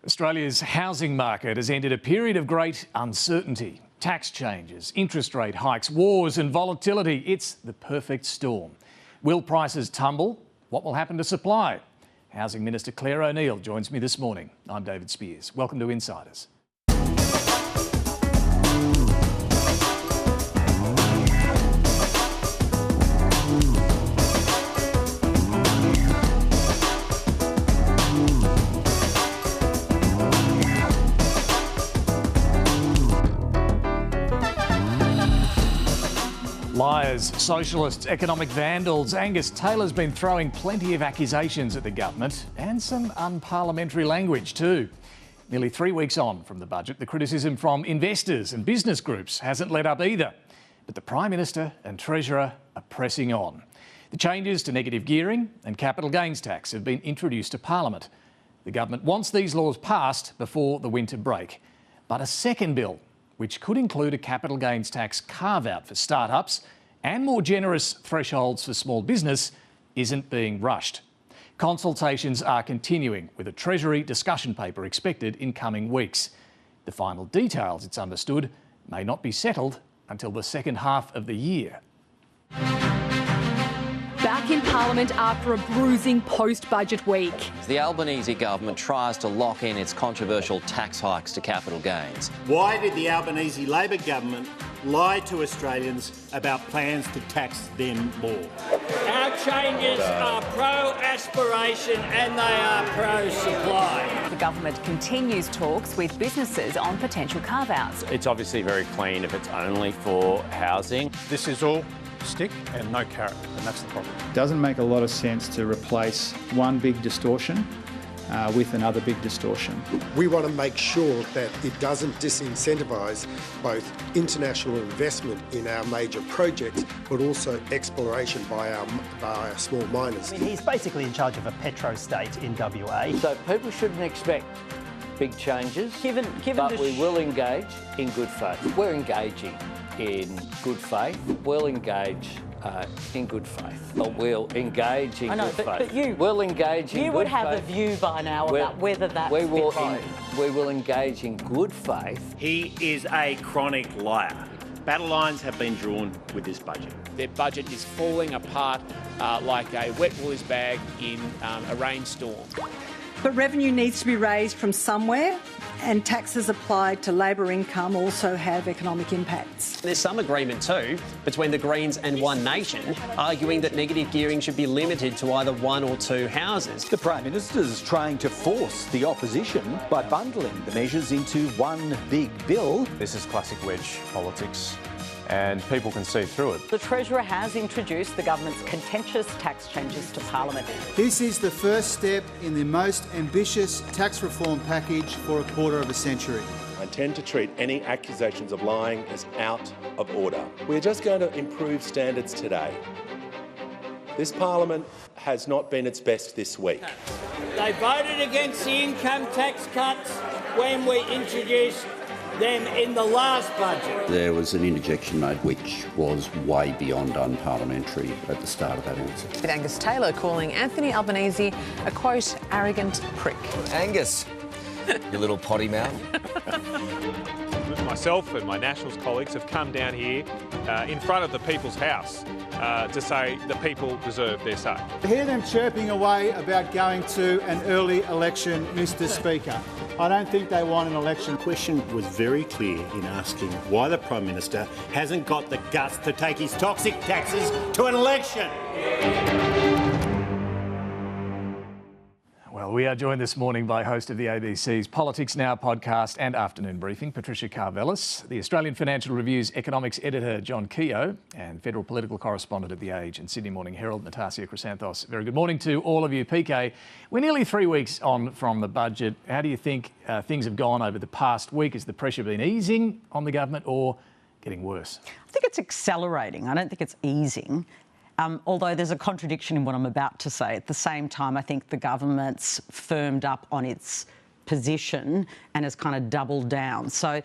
Australia's housing market has entered a period of great uncertainty. Tax changes, interest rate hikes, wars and volatility. It's the perfect storm. Will prices tumble? What will happen to supply? Housing Minister Clare O'Neil joins me this morning. I'm David Speers. Welcome to Insiders. Liars, socialists, economic vandals. Angus Taylor's been throwing plenty of accusations at the government and some unparliamentary language too. Nearly 3 weeks on from the budget, the criticism from investors and business groups hasn't let up either. But the Prime Minister and Treasurer are pressing on. The changes to negative gearing and capital gains tax have been introduced to Parliament. The government wants these laws passed before the winter break. But a second bill, which could include a capital gains tax carve-out for startups and more generous thresholds for small business, isn't being rushed. Consultations are continuing, with a Treasury discussion paper expected in coming weeks. The final details, it's understood, may not be settled until the second half of the year. Back in Parliament after a bruising post-budget week. The Albanese government tries to lock in its controversial tax hikes to capital gains. Why did the Albanese Labor government lie to Australians about plans to tax them more? Our changes are pro-aspiration and they are pro-supply. The government continues talks with businesses on potential carve-outs. It's obviously very clean if it's only for housing. This is all stick and no carrot, and that's the problem. It doesn't make a lot of sense to replace one big distortion with another big distortion. We want to make sure that it doesn't disincentivise both international investment in our major projects, but also exploration by our small miners. I mean, he's basically in charge of a petro state in WA. So people shouldn't expect big changes, but we will engage in good faith. We're engaging in good faith. We'll engage in good faith. We'll engage in good faith. But you, we'll engage in you good would have faith. a view by now about whether that's we will engage in good faith. He is a chronic liar. Battle lines have been drawn with this budget. Their budget is falling apart like a wet woolies bag in a rainstorm. But revenue needs to be raised from somewhere, and taxes applied to labour income also have economic impacts. There's some agreement too between the Greens and One Nation, arguing that negative gearing should be limited to either one or two houses. The Prime Minister is trying to force the opposition by bundling the measures into one big bill. This is classic wedge politics, and people can see through it. The Treasurer has introduced the government's contentious tax changes to Parliament. This is the first step in the most ambitious tax reform package for a quarter of a century. I intend to treat any accusations of lying as out of order. We're just going to improve standards today. This Parliament has not been its best this week. They voted against the income tax cuts when we introduced them in the last budget. There was an interjection made which was way beyond unparliamentary at the start of that answer. With Angus Taylor calling Anthony Albanese a, quote, arrogant prick. Angus, you little potty mouth. Myself and my Nationals colleagues have come down here in front of the People's House to say the people deserve their say. To hear them chirping away about going to an early election, Mr. Speaker, I don't think they want an election. The question was very clear in asking why the Prime Minister hasn't got the guts to take his toxic taxes to an election. Well, we are joined this morning by host of the ABC's Politics Now podcast and afternoon briefing, Patricia Karvelas, the Australian Financial Review's economics editor, John Kehoe, and federal political correspondent at The Age and Sydney Morning Herald, Natassia Chrysanthos. Very good morning to all of you. PK, we're nearly 3 weeks on from the budget. How do you think things have gone over the past week? Has the pressure been easing on the government or getting worse? I think it's accelerating. I don't think it's easing. Although there's a contradiction in what I'm about to say. At the same time, I think the government's firmed up on its position and has kind of doubled down. So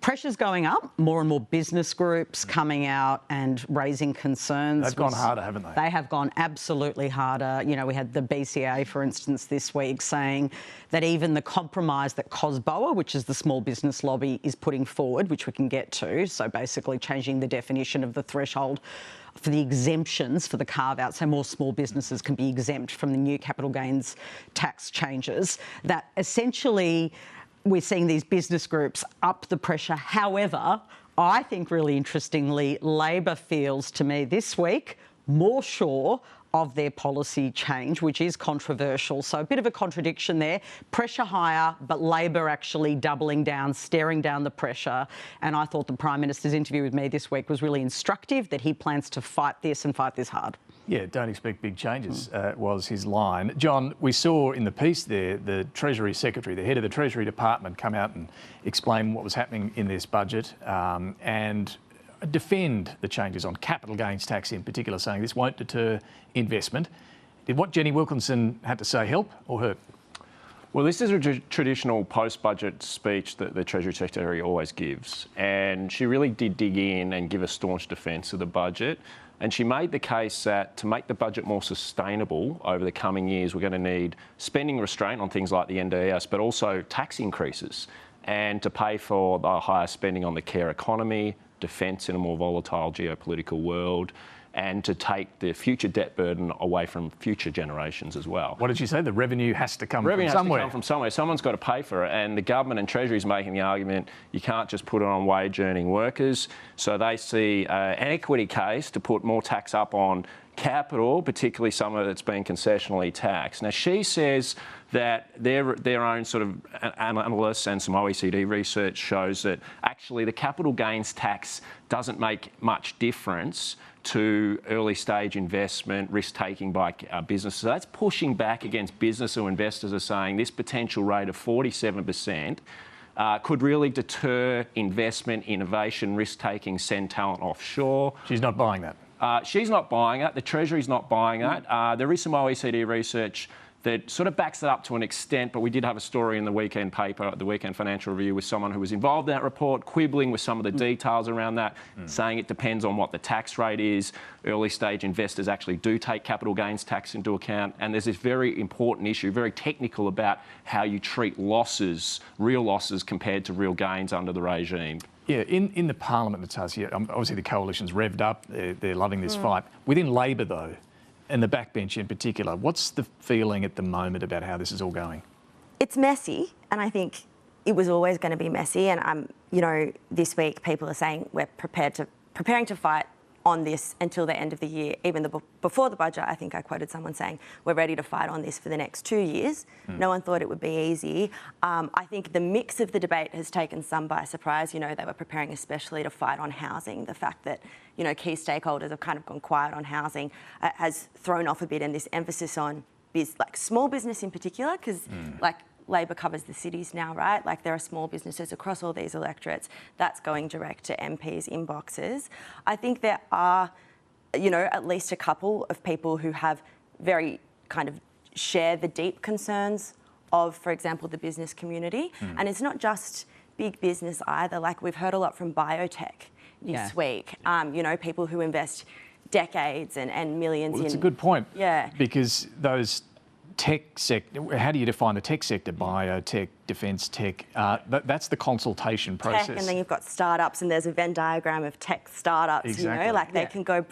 pressure's going up, more and more business groups coming out and raising concerns. They've gone harder, haven't they? They have gone absolutely harder. You know, we had the BCA, for instance, this week saying that even the compromise that COSBOA, which is the small business lobby, is putting forward, which we can get to, so basically changing the definition of the threshold for the exemptions for the carve-out, so more small businesses can be exempt from the new capital gains tax changes, that essentially we're seeing these business groups up the pressure. However, I think really interestingly, Labor feels to me this week more sure of their policy change, which is controversial. So a bit of a contradiction there. Pressure higher, but Labor actually doubling down, staring down the pressure. And I thought the Prime Minister's interview with me this week was really instructive, that he plans to fight this and fight this hard. Yeah, don't expect big changes, was his line. John, we saw in the piece there the Treasury Secretary, the head of the Treasury Department, come out and explain what was happening in this budget and defend the changes on capital gains tax in particular, saying this won't deter investment. Did what Jenny Wilkinson had to say help or hurt? Well, this is a traditional post-budget speech that the Treasury Secretary always gives, and she really did dig in and give a staunch defence of the budget. And she made the case that to make the budget more sustainable over the coming years, we're going to need spending restraint on things like the NDIS, but also tax increases, and to pay for the higher spending on the care economy, defence in a more volatile geopolitical world, and to take the future debt burden away from future generations as well. What did she say? The revenue has to come from somewhere. Revenue has to come from somewhere. Someone's got to pay for it, and the government and Treasury is making the argument you can't just put it on wage-earning workers. So they see an equity case to put more tax up on capital, particularly some of it's been concessionally taxed. Now, she says that their own sort of analysts and some OECD research shows that actually the capital gains tax doesn't make much difference to early stage investment, risk-taking by businesses. So that's pushing back against business who investors are saying this potential rate of 47% could really deter investment, innovation, risk-taking, send talent offshore. She's not buying that. She's not buying it. The Treasury's not buying it. There is some OECD research that sort of backs it up to an extent, but we did have a story in the weekend paper, the Weekend Financial Review, with someone who was involved in that report, quibbling with some of the details around that, saying it depends on what the tax rate is. Early stage investors actually do take capital gains tax into account, and there's this very important issue, very technical, about how you treat losses, real losses, compared to real gains under the regime. Yeah, in the Parliament, Natassia, obviously the coalition's revved up, they're loving this fight. Within Labor, though, and the backbench in particular, what's the feeling at the moment about how this is all going? It's messy, and I think it was always going to be messy. And you know, this week people are saying we're preparing to fight on this until the end of the year. Even before the budget, I think I quoted someone saying we're ready to fight on this for the next 2 years. No one thought it would be easy. I think the mix of the debate has taken some by surprise. You know, they were preparing especially to fight on housing. The fact that, you know, key stakeholders have kind of gone quiet on housing has thrown off a bit, and this emphasis on small business in particular, because Labor covers the cities now, right? Like, there are small businesses across all these electorates. That's going direct to MPs' inboxes. I think there are, you know, at least a couple of people who have very kind of share the deep concerns of, for example, the business community. And it's not just big business either. Like, we've heard a lot from biotech this week. You know, people who invest decades and millions in... Well, it's a good point. Yeah. Because those tech sector, how do you define the tech sector? Biotech, defence tech, that's the consultation process. Tech, and then you've got startups, and there's a Venn diagram of tech startups, exactly. You know, like they can go,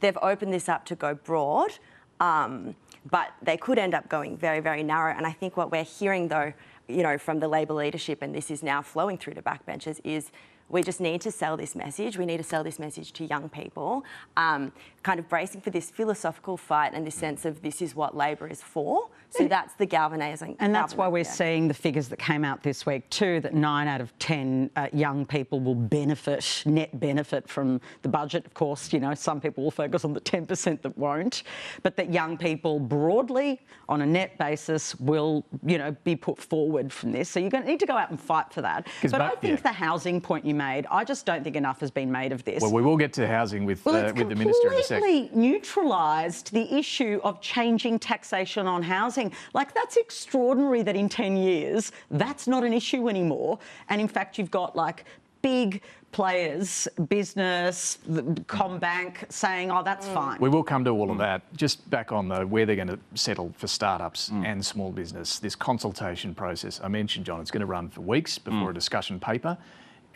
they've opened this up to go broad, but they could end up going very, very narrow. And I think what we're hearing, though, you know, from the Labor leadership, and this is now flowing through to backbenchers, is we just need to sell this message. We need to sell this message to young people, kind of bracing for this philosophical fight and this sense of this is what Labor is for. So that's the galvanising. And that's why we're seeing the figures that came out this week too, that 9 out of 10 young people will net benefit from the budget. Of course, you know, some people will focus on the 10% that won't, but that young people broadly, on a net basis, will, you know, be put forward from this. So you're going to need to go out and fight for that. But I think the housing point you made, I just don't think enough has been made of this. Well, we will get to housing with the Minister in a sec. It's completely neutralised the issue of changing taxation on housing. Like, that's extraordinary that in 10 years, that's not an issue anymore. And in fact, you've got, like, big players, business, Combank, saying, oh, that's fine. We will come to all of that. Just back on, though, where they're going to settle for startups and small business. This consultation process, I mentioned, John, it's going to run for weeks before a discussion paper,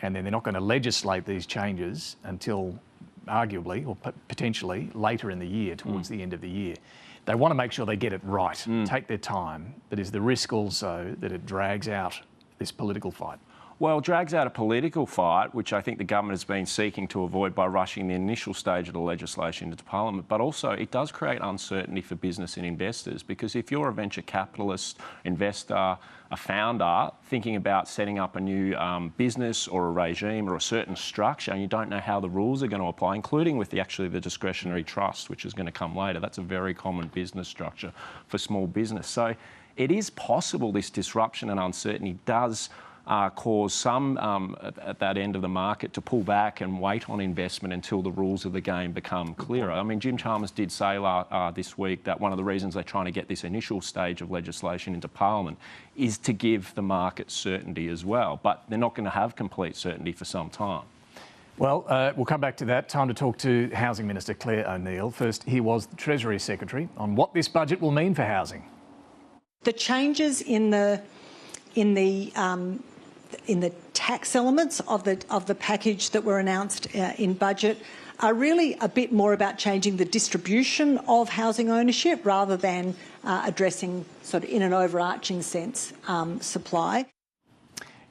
and then they're not going to legislate these changes until arguably or potentially later in the year, towards the end of the year. They want to make sure they get it right, take their time, but is the risk also that it drags out this political fight? Well, it drags out a political fight, which I think the government has been seeking to avoid by rushing the initial stage of the legislation into Parliament. But also, it does create uncertainty for business and investors, because if you're a venture capitalist, investor, a founder thinking about setting up a new business or a regime or a certain structure, and you don't know how the rules are going to apply, including with the discretionary trust, which is going to come later. That's a very common business structure for small business. So it is possible this disruption and uncertainty does cause some at that end of the market to pull back and wait on investment until the rules of the game become clearer. I mean, Jim Chalmers did say this week that one of the reasons they're trying to get this initial stage of legislation into Parliament is to give the market certainty as well. But they're not going to have complete certainty for some time. Well, we'll come back to that. Time to talk to Housing Minister Clare O'Neil. First, he was the Treasury Secretary on what this budget will mean for housing. The changes in the tax elements of the package that were announced in budget are really a bit more about changing the distribution of housing ownership rather than addressing, sort of in an overarching sense, supply.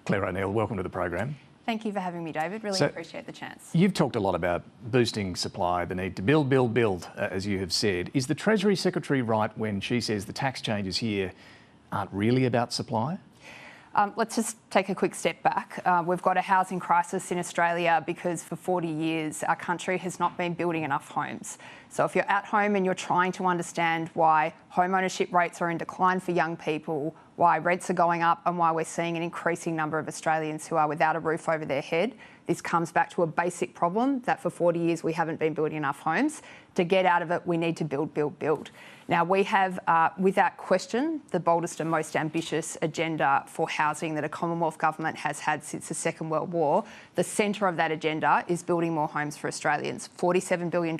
Clare O'Neil, welcome to the program. Thank you for having me, David. Really appreciate the chance. You've talked a lot about boosting supply, the need to build, as you have said. Is the Treasury Secretary right when she says the tax changes here aren't really about supply? Let's just take a quick step back. We've got a housing crisis in Australia because for 40 years our country has not been building enough homes. So if you're at home and you're trying to understand why home ownership rates are in decline for young people, why rents are going up and why we're seeing an increasing number of Australians who are without a roof over their head, this comes back to a basic problem that for 40 years we haven't been building enough homes. To get out of it, we need to build. Now, we have, without question, the boldest and most ambitious agenda for housing that a Commonwealth government has had since the Second World War. The centre of that agenda is building more homes for Australians, $47 billion,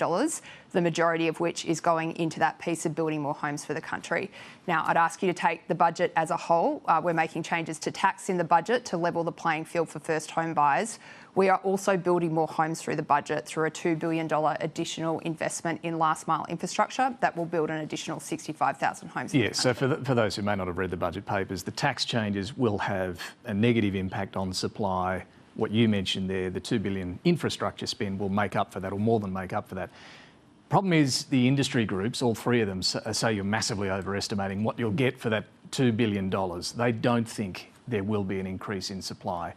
the majority of which is going into that piece of building more homes for the country. Now, I'd ask you to take the budget as a whole. We're making changes to tax in the budget to level the playing field for first home buyers. We are also building more homes through the budget through a $2 billion additional investment in last mile infrastructure that will build an additional 65,000 homes. Yes, so for those who may not have read the budget papers, the tax changes will have a negative impact on supply. What you mentioned there, the $2 billion infrastructure spend will make up for that, or more than make up for that. Problem is the industry groups, all three of them, say you're massively overestimating what you'll get for that $2 billion. They don't think there will be an increase in supply.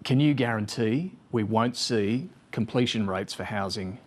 Can you guarantee we won't see completion rates for housing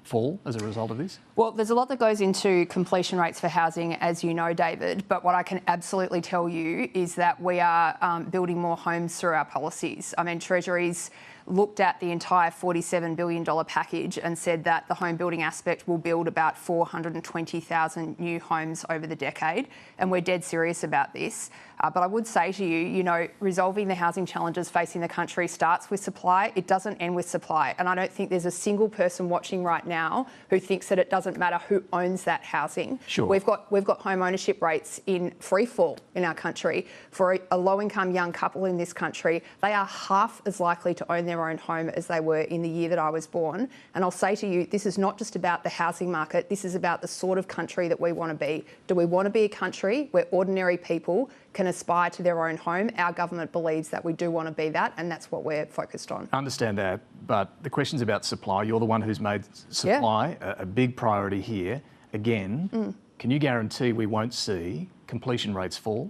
fall as a result of this? Well, there's a lot that goes into completion rates for housing, as you know, David, but what I can absolutely tell you is that we are building more homes through our policies. I mean, Treasury's looked at the entire $47 billion package and said that the home building aspect will build about 420,000 new homes over the decade, and we're dead serious about this. But I would say to you, resolving the housing challenges facing the country starts with supply. It doesn't end with supply. And I don't think there's a single person watching right now who thinks that it doesn't matter who owns that housing. Sure. We've got home ownership rates in free fall in our country. For a low-income young couple in this country, they are half as likely to own their own home as they were in the year that I was born. And I'll say to you, this is not just about the housing market. This is about the sort of country that we want to be. Do we want to be a country where ordinary people can aspire to their own home? Our government believes that we do want to be that, and that's what we're focused on. I understand that, but the question's about supply. You're the one who's made supply a big priority here. Again, can you guarantee we won't see completion rates fall?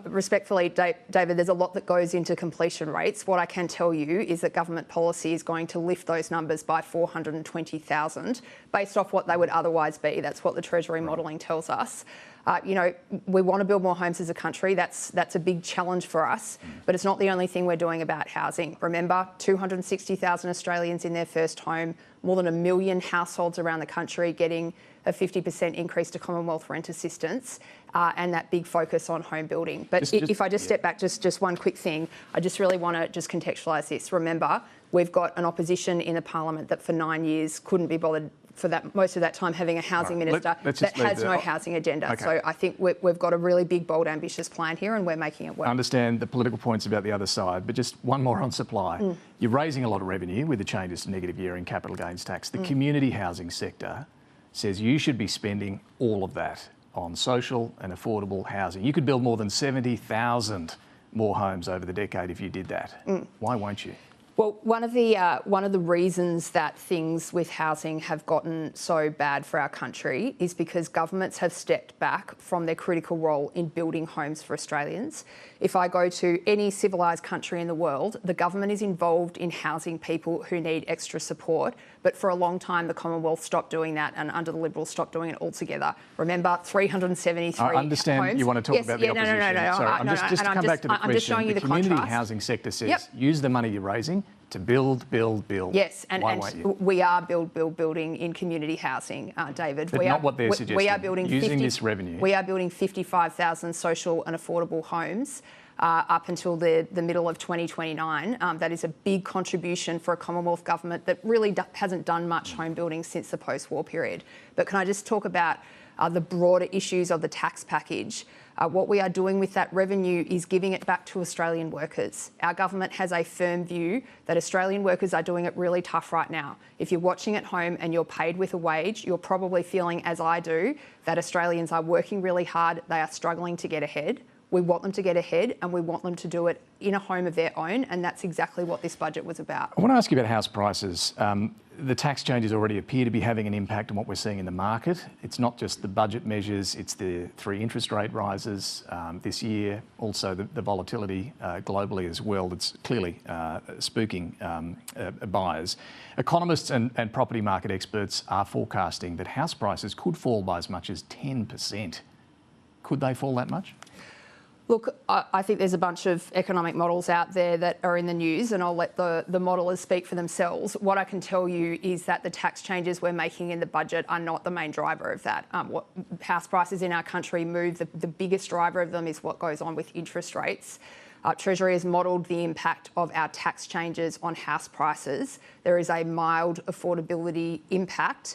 Respectfully, David, there's a lot that goes into completion rates. What I can tell you is that government policy is going to lift those numbers by 420,000 based off what they would otherwise be. That's what the Treasury modelling tells us. We want to build more homes as a country. That's a big challenge for us, but it's not the only thing we're doing about housing. Remember, 260,000 Australians in their first home, more than 1 million households around the country getting a 50% increase to Commonwealth rent assistance, and that big focus on home building. But if I just step back, just one quick thing, I just really want to just contextualise this. Remember, we've got an opposition in the parliament that for 9 years couldn't be bothered for that most of that time having a housing minister that has no housing agenda. Okay. So I think we've got a really big, bold, ambitious plan here, and we're making it work. I understand the political points about the other side, but just one more on supply. You're raising a lot of revenue with the changes to negative gearing, capital gains tax. The community housing sector says you should be spending all of that on social and affordable housing. You could build more than 70,000 more homes over the decade if you did that. Why won't you? Well, one of the reasons that things with housing have gotten so bad for our country is because governments have stepped back from their critical role in building homes for Australians. If I go to any civilised country in the world, the government is involved in housing people who need extra support. But for a long time, the Commonwealth stopped doing that, and under the Liberals stopped doing it altogether. Remember, 373 I understand homes. You want to talk about the opposition. No. Sorry, just to come back to the question. I'm just showing you the community contrast. housing sector says use the money you're raising to build. Yes, and we are building in community housing, David. But not what they're suggesting. We are building using this revenue. We are building 55,000 social and affordable homes up until the middle of 2029. That is a big contribution for a Commonwealth government that really hasn't done much home building since the post-war period. But can I just talk about the broader issues of the tax package? What we are doing with that revenue is giving it back to Australian workers. Our government has a firm view that Australian workers are doing it really tough right now. If you're watching at home and you're paid with a wage, you're probably feeling, as I do, that Australians are working really hard, they are struggling to get ahead. We want them to get ahead, and we want them to do it in a home of their own, and that's exactly what this budget was about. I want to ask you about house prices. The tax changes already appear to be having an impact on what we're seeing in the market. It's not just the budget measures, it's the 3 interest rate rises this year, also the volatility globally as well that's clearly spooking buyers. Economists and property market experts are forecasting that house prices could fall by as much as 10%. Could they fall that much? Look, I think there's a bunch of economic models out there that are in the news, and I'll let the modelers speak for themselves. What I can tell you is that the tax changes we're making in the budget are not the main driver of that. What house prices in our country move, the biggest driver of them is what goes on with interest rates. Treasury has modelled the impact of our tax changes on house prices. There is a mild affordability impact.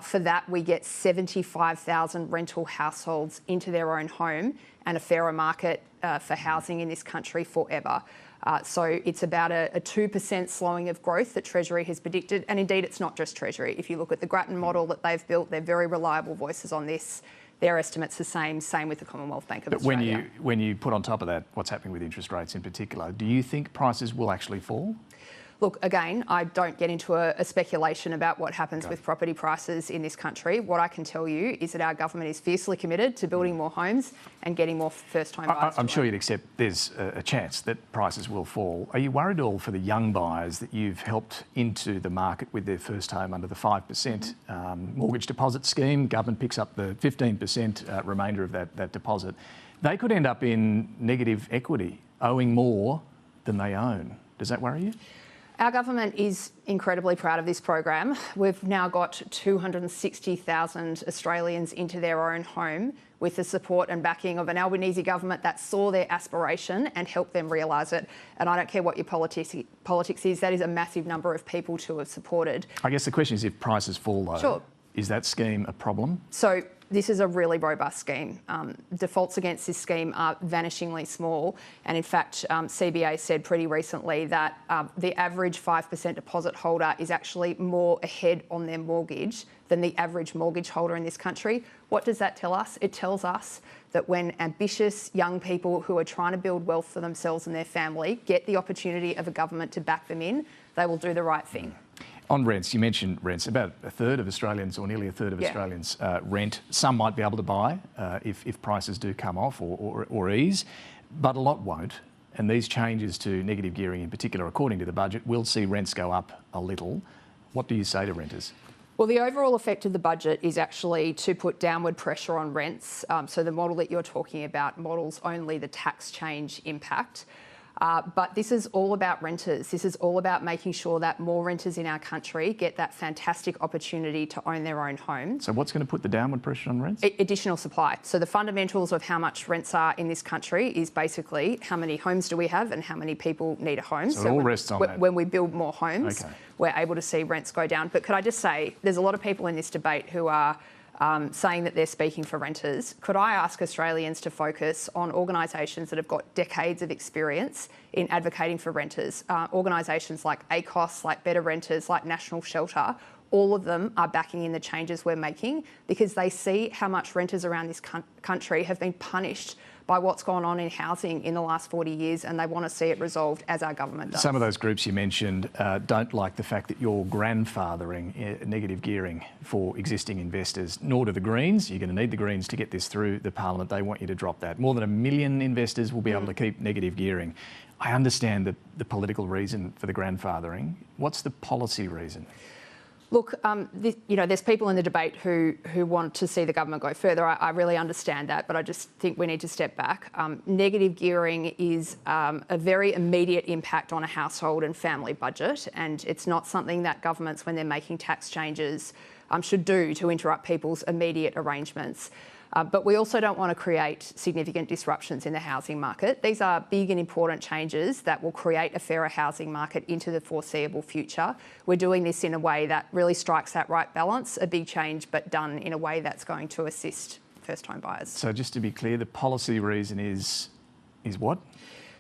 For that, we get 75,000 rental households into their own home and a fairer market for housing in this country forever. So it's about a 2% slowing of growth that Treasury has predicted. And indeed, it's not just Treasury. If you look at the Grattan model that they've built, they're very reliable voices on this. Their estimate's the same with the Commonwealth Bank of Australia. But when you put on top of that what's happening with interest rates in particular, do you think prices will actually fall? Look, again, I don't get into a speculation about what happens with property prices in this country. What I can tell you is that our government is fiercely committed to building more homes and getting more first-home buyers. I'm sure you'd accept there's a chance that prices will fall. Are you worried at all for the young buyers that you've helped into the market with their first home under the 5% mortgage deposit scheme? Government picks up the 15% remainder of that deposit. They could end up in negative equity, owing more than they own. Does that worry you? Our government is incredibly proud of this program. We've now got 260,000 Australians into their own home with the support and backing of an Albanese government that saw their aspiration and helped them realise it. And I don't care what your politics is, that is a massive number of people to have supported. I guess the question is, if prices fall though, is that scheme a problem? So this is a really robust scheme. Defaults against this scheme are vanishingly small. And in fact, CBA said pretty recently that the average 5% deposit holder is actually more ahead on their mortgage than the average mortgage holder in this country. What does that tell us? It tells us that when ambitious young people who are trying to build wealth for themselves and their family get the opportunity of a government to back them in, they will do the right thing. On rents, you mentioned rents. About a third of Australians, or nearly a third of Australians, rent. Some might be able to buy if prices do come off or ease, but a lot won't. And these changes to negative gearing in particular, according to the budget, will see rents go up a little. What do you say to renters? Well, the overall effect of the budget is actually to put downward pressure on rents. So the model that you're talking about models only the tax change impact. But this is all about renters. This is all about making sure that more renters in our country get that fantastic opportunity to own their own home. So what's going to put the downward pressure on rents? Additional supply. So the fundamentals of how much rents are in this country is basically how many homes do we have and how many people need a home. So it all rests on that. When we build more homes, okay, we're able to see rents go down. But could I just say, there's a lot of people in this debate who are saying that they're speaking for renters. Could I ask Australians to focus on organisations that have got decades of experience in advocating for renters? Organisations like ACOS, like Better Renters, like National Shelter, all of them are backing in the changes we're making because they see how much renters around this country have been punished by what's gone on in housing in the last 40 years, and they want to see it resolved as our government does. Some of those groups you mentioned don't like the fact that you're grandfathering negative gearing for existing investors, nor do the Greens. You're going to need the Greens to get this through the Parliament. They want you to drop that. More than 1 million investors will be able to keep negative gearing. I understand the political reason for the grandfathering. What's the policy reason? Look, there's people in the debate who want to see the government go further. I really understand that, but I just think we need to step back. Negative gearing is a very immediate impact on a household and family budget, and it's not something that governments, when they're making tax changes, should do to interrupt people's immediate arrangements. But we also don't want to create significant disruptions in the housing market. These are big and important changes that will create a fairer housing market into the foreseeable future. We're doing this in a way that really strikes that right balance, a big change, but done in a way that's going to assist first home buyers. So just to be clear, the policy reason is what?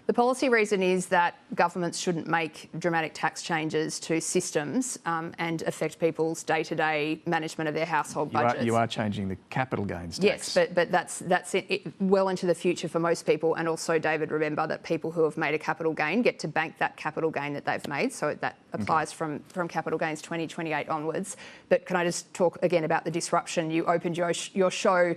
The policy reason is that governments shouldn't make dramatic tax changes to systems and affect people's day-to-day management of their household budgets. You are changing the capital gains tax. Yes, but that's it well into the future for most people. And also, David, remember that people who have made a capital gain get to bank that capital gain that they've made. So that applies from capital gains 2028 onwards. But can I just talk again about the disruption? You opened your show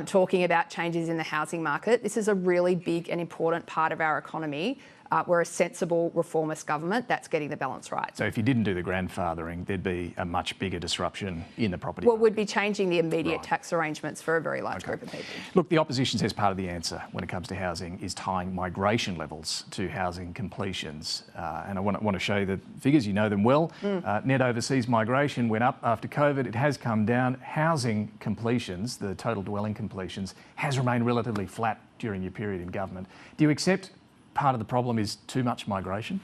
talking about changes in the housing market. This is a really big and important part of our economy. We're a sensible reformist government that's getting the balance right. So if you didn't do the grandfathering, there'd be a much bigger disruption in the property market. We'd be changing the immediate tax arrangements for a very large group of people. Look, the opposition says part of the answer when it comes to housing is tying migration levels to housing completions. And I want to show you the figures, you know them well. Net overseas migration went up after COVID. It has come down. Housing completions, the total dwelling completions, has remained relatively flat during your period in government. Do you accept part of the problem is too much migration?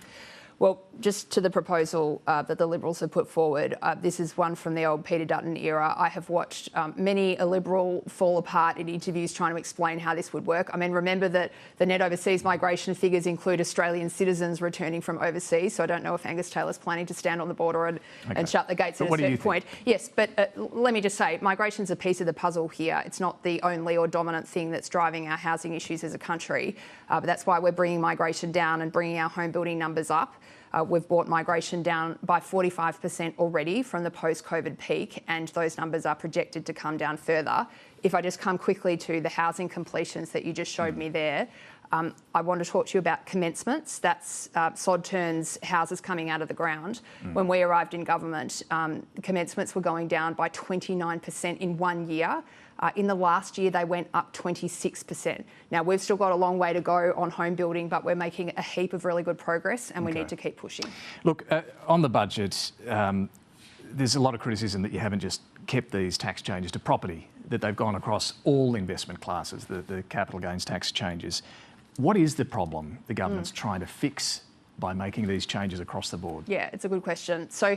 Well, just to the proposal that the Liberals have put forward, this is one from the old Peter Dutton era. I have watched many a Liberal fall apart in interviews trying to explain how this would work. I mean, remember that the net overseas migration figures include Australian citizens returning from overseas, so I don't know if Angus Taylor's planning to stand on the border and shut the gates at a certain point. Yes, but let me just say, migration's a piece of the puzzle here. It's not the only or dominant thing that's driving our housing issues as a country, but that's why we're bringing migration down and bringing our home building numbers up. We've brought migration down by 45% already from the post-COVID peak, and those numbers are projected to come down further. If I just come quickly to the housing completions that you just showed me there, I want to talk to you about commencements. That's sod turns, houses coming out of the ground. When we arrived in government, commencements were going down by 29% in 1 year. In the last year, they went up 26%. Now, we've still got a long way to go on home building, but we're making a heap of really good progress and we need to keep pushing. Look, on the budget, there's a lot of criticism that you haven't just kept these tax changes to property, that they've gone across all investment classes, the capital gains tax changes. What is the problem the government's trying to fix by making these changes across the board? Yeah, it's a good question. So,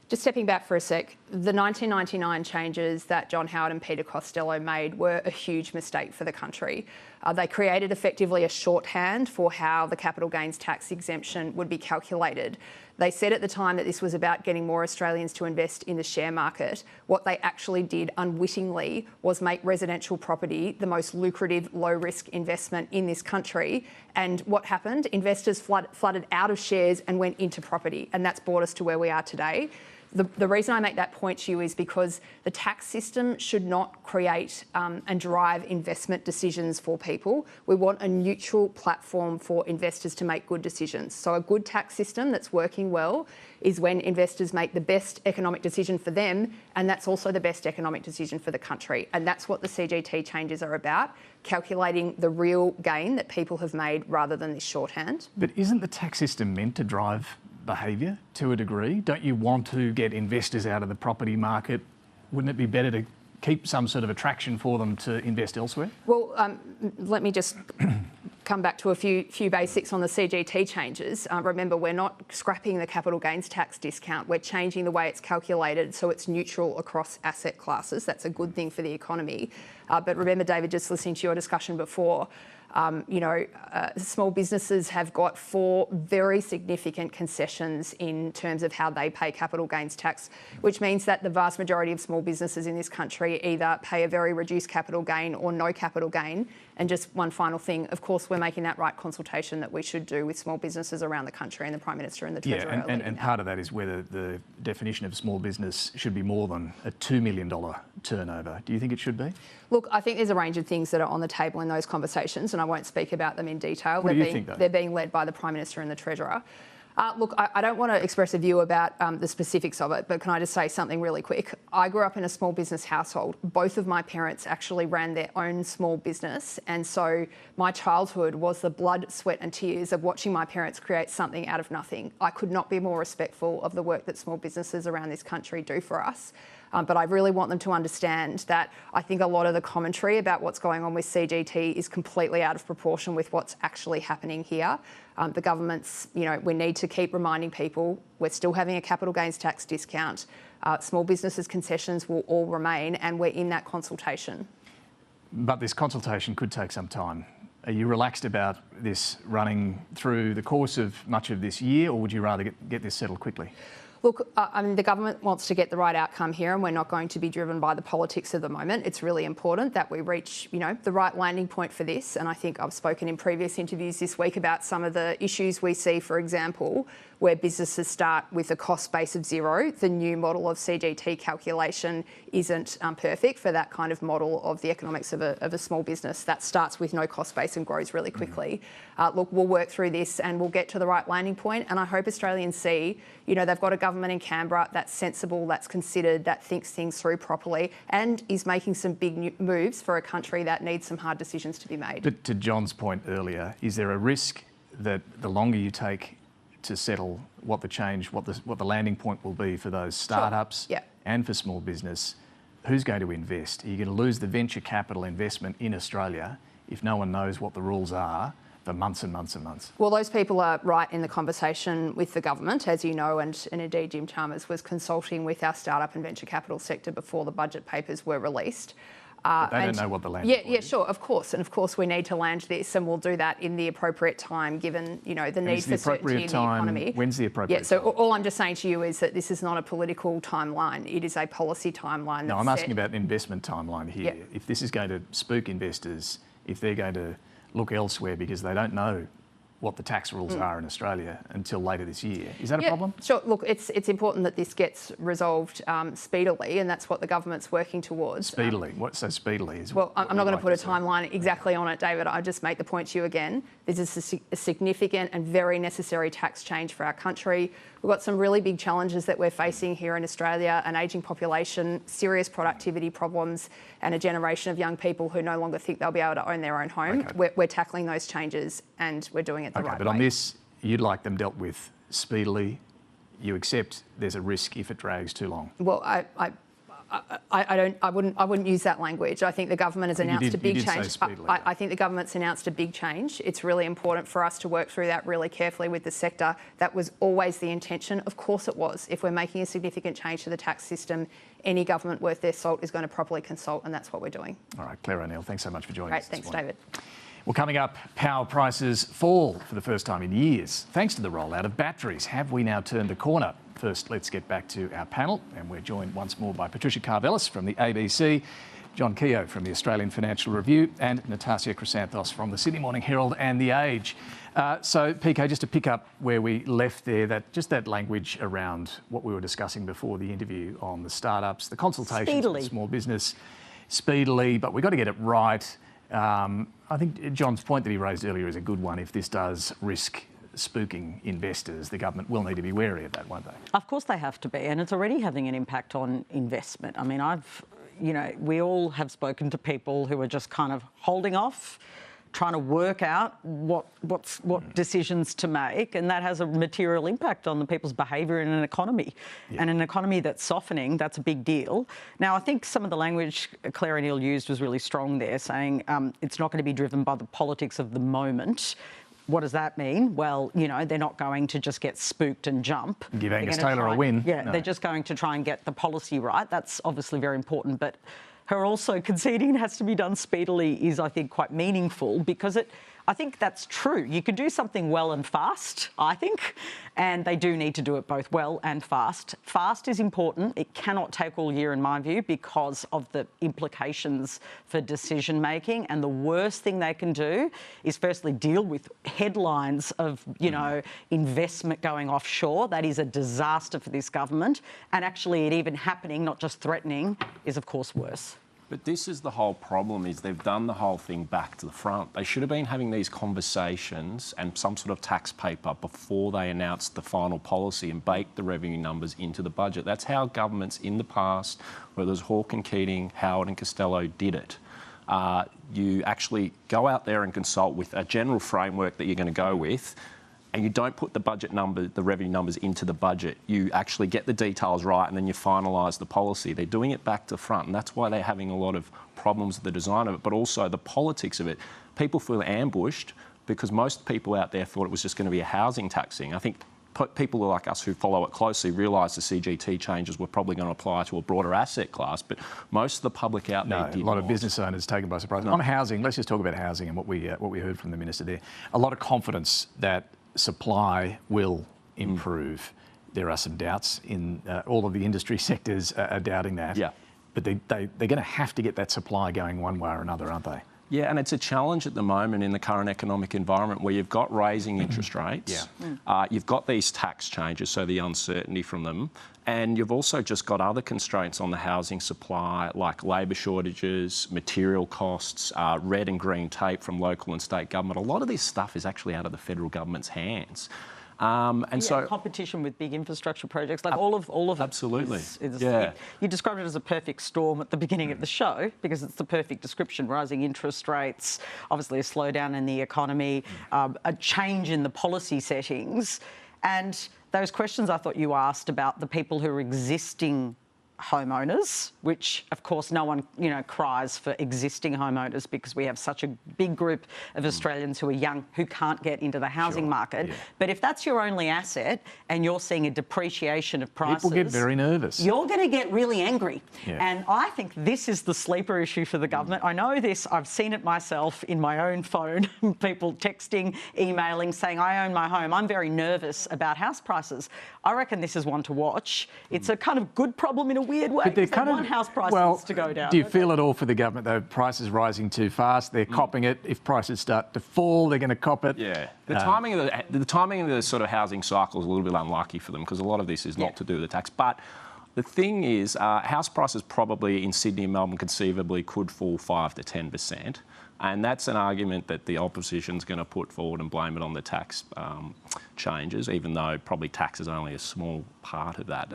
just stepping back for a sec, the 1999 changes that John Howard and Peter Costello made were a huge mistake for the country. They created effectively a shorthand for how the capital gains tax exemption would be calculated. They said at the time that this was about getting more Australians to invest in the share market. What they actually did unwittingly was make residential property the most lucrative, low-risk investment in this country. And what happened? Investors flooded out of shares and went into property, and that's brought us to where we are today. the reason I make that point to you is because the tax system should not create and drive investment decisions for people. We want a neutral platform for investors to make good decisions. So a good tax system that's working well is when investors make the best economic decision for them, and that's also the best economic decision for the country. And that's what the CGT changes are about, calculating the real gain that people have made rather than this shorthand. But isn't the tax system meant to drive behaviour to a degree? Don't you want to get investors out of the property market? Wouldn't it be better to keep some sort of attraction for them to invest elsewhere? Well, let me just come back to a few basics on the CGT changes. Remember, we're not scrapping the capital gains tax discount. We're changing the way it's calculated so it's neutral across asset classes. That's a good thing for the economy. But remember, David, just listening to your discussion before, small businesses have got 4 very significant concessions in terms of how they pay capital gains tax, which means that the vast majority of small businesses in this country either pay a very reduced capital gain or no capital gain. And just one final thing, of course, we're making that right consultation that we should do with small businesses around the country, and the Prime Minister and the Treasurer. Yeah, and part of that is whether the definition of small business should be more than a $2 million turnover. Do you think it should be? Look, I think there's a range of things that are on the table in those conversations, and I won't speak about them in detail. What do you think, though? They're being led by the Prime Minister and the Treasurer. Look, I don't want to express a view about the specifics of it, but can I just say something really quick? I grew up in a small business household. Both of my parents actually ran their own small business, and so my childhood was the blood, sweat and tears of watching my parents create something out of nothing. I could not be more respectful of the work that small businesses around this country do for us. But I really want them to understand that I think a lot of the commentary about what's going on with CGT is completely out of proportion with what's actually happening here. The government's, we need to keep reminding people we're still having a capital gains tax discount. Small businesses' concessions will all remain, and we're in that consultation. But this consultation could take some time. Are you relaxed about this running through the course of much of this year, or would you rather get this settled quickly? Look, the government wants to get the right outcome here, and we're not going to be driven by the politics of the moment. It's really important that we reach, the right landing point for this. And I think I've spoken in previous interviews this week about some of the issues we see, for example, where businesses start with a cost base of 0. The new model of CGT calculation isn't perfect for that kind of model of the economics of a small business that starts with no cost base and grows really quickly. Look, we'll work through this and we'll get to the right landing point. And I hope Australians see, they've got a government in Canberra that's sensible, that's considered, that thinks things through properly, and is making some big moves for a country that needs some hard decisions to be made. But to John's point earlier, is there a risk that the longer you take to settle what the landing point will be for those startups and for small business, who's going to invest? Are you going to lose the venture capital investment in Australia if no one knows what the rules are for months and months and months? Well, those people are right in the conversation with the government, as you know, and indeed Jim Chalmers was consulting with our startup and venture capital sector before the budget papers were released. But they don't know what the land is. Yeah, sure, of course. And of course we need to land this, and we'll do that in the appropriate time, given, the need for certainty in the economy. When's the appropriate time? So all I'm just saying to you is that this is not a political timeline. It is a policy timeline. No, I'm asking about an investment timeline here. Yeah. If this is going to spook investors, if they're going to look elsewhere because they don't know what the tax rules are in Australia until later this year. Is that a problem? Sure. Look, it's important that this gets resolved speedily, and that's what the government's working towards. Speedily? What so speedily is? Well, I'm not going to put a timeline exactly on it, David. I'll just make the point to you again. This is a significant and very necessary tax change for our country. We've got some really big challenges that we're facing here in Australia: an ageing population, serious productivity problems, and a generation of young people who no longer think they'll be able to own their own home. Okay. We're tackling those changes, and we're doing it the right way. But on this, you'd like them dealt with speedily. You accept there's a risk if it drags too long. Well, I wouldn't use that language. I think the government has announced a big change. I think the government's announced a big change. It's really important for us to work through that really carefully with the sector. That was always the intention. Of course it was. If we're making a significant change to the tax system, any government worth their salt is going to properly consult, and that's what we're doing. All right, Clare O'Neil, thanks so much for joining us. Great, thanks, David. Well, coming up, power prices fall for the first time in years, thanks to the rollout of batteries. Have we now turned the corner? First, let's get back to our panel, and we're joined once more by Patricia Karvelas from the ABC, John Kehoe from the Australian Financial Review, and Natassia Chrysanthos from the Sydney Morning Herald and The Age. So, PK, just to pick up where we left there, that language around what we were discussing before the interview on the startups, the consultations with small business, speedily, but we've got to get it right. I think John's point that he raised earlier is a good one. If this does risk spooking investors, the government will need to be wary of that, won't they? Of course they have to be, and it's already having an impact on investment. I mean, we all have spoken to people who are just kind of holding off, trying to work out what decisions to make, and that has a material impact on the people's behaviour in an economy. Yeah. And an economy that's softening, that's a big deal. Now, I think some of the language Clare O'Neil used was really strong there, saying it's not going to be driven by the politics of the moment. What does that mean? Well, they're not going to just get spooked and jump. Give Angus Taylor a win. Yeah, no. They're just going to try and get the policy right. That's obviously very important, but her also conceding it has to be done speedily is, I think, quite meaningful, because I think that's true. You can do something well and fast, I think, and they do need to do it both well and fast. Fast is important. It cannot take all year, in my view, because of the implications for decision making. And the worst thing they can do is firstly deal with headlines of, investment going offshore. That is a disaster for this government. And actually it even happening, not just threatening, is of course worse. But this is the whole problem, is they've done the whole thing back to the front. They should have been having these conversations and some sort of tax paper before they announced the final policy and baked the revenue numbers into the budget. That's how governments in the past, whether it was Hawke and Keating, Howard and Costello, did it. You actually go out there and consult with a general framework that you're going to go with, and you don't put the revenue numbers into the budget. You actually get the details right, and then you finalise the policy. They're doing it back to front, and that's why they're having a lot of problems with the design of it, but also the politics of it. People feel ambushed because most people out there thought it was just going to be a housing taxing. I think people like us who follow it closely realise the CGT changes were probably going to apply to a broader asset class, but most of the public out there did a lot of business owners taken by surprise. On housing, let's just talk about housing and what we heard from the Minister there. A lot of confidence that supply will improve. There are some doubts in all of the industry sectors are doubting that. Yeah. But they're going to have to get that supply going one way or another, aren't they? Yeah, and it's a challenge at the moment in the current economic environment where you've got raising interest rates, you've got these tax changes, so the uncertainty from them, and you've also just got other constraints on the housing supply, like labour shortages, material costs, red and green tape from local and state government. A lot of this stuff is actually out of the federal government's hands. So competition with big infrastructure projects, like all of it. Absolutely. You described it as a perfect storm at the beginning of the show, because it's the perfect description. Rising interest rates, obviously a slowdown in the economy, a change in the policy settings, and those questions I thought you asked about the people who are existing homeowners, which of course no one cries for existing homeowners, because we have such a big group of Australians who are young who can't get into the housing market. But if that's your only asset and you're seeing a depreciation of prices, people get very nervous. You're going to get really angry. And I think this is the sleeper issue for the government. I know this, I've seen it myself in my own phone, people texting, emailing, saying, I own my home, I'm very nervous about house prices. I reckon this is one to watch. It's a kind of good problem in a weird way. But they want house prices to go down. Do you feel it all for the government, though? Prices rising too fast, they're copping it. If prices start to fall, they're going to cop it. Yeah. The timing of the sort of housing cycle is a little bit unlucky for them, because a lot of this is not to do with the tax. But the thing is, house prices probably in Sydney and Melbourne conceivably could fall 5 to 10%. And that's an argument that the opposition's going to put forward and blame it on the tax changes, even though probably tax is only a small part of that.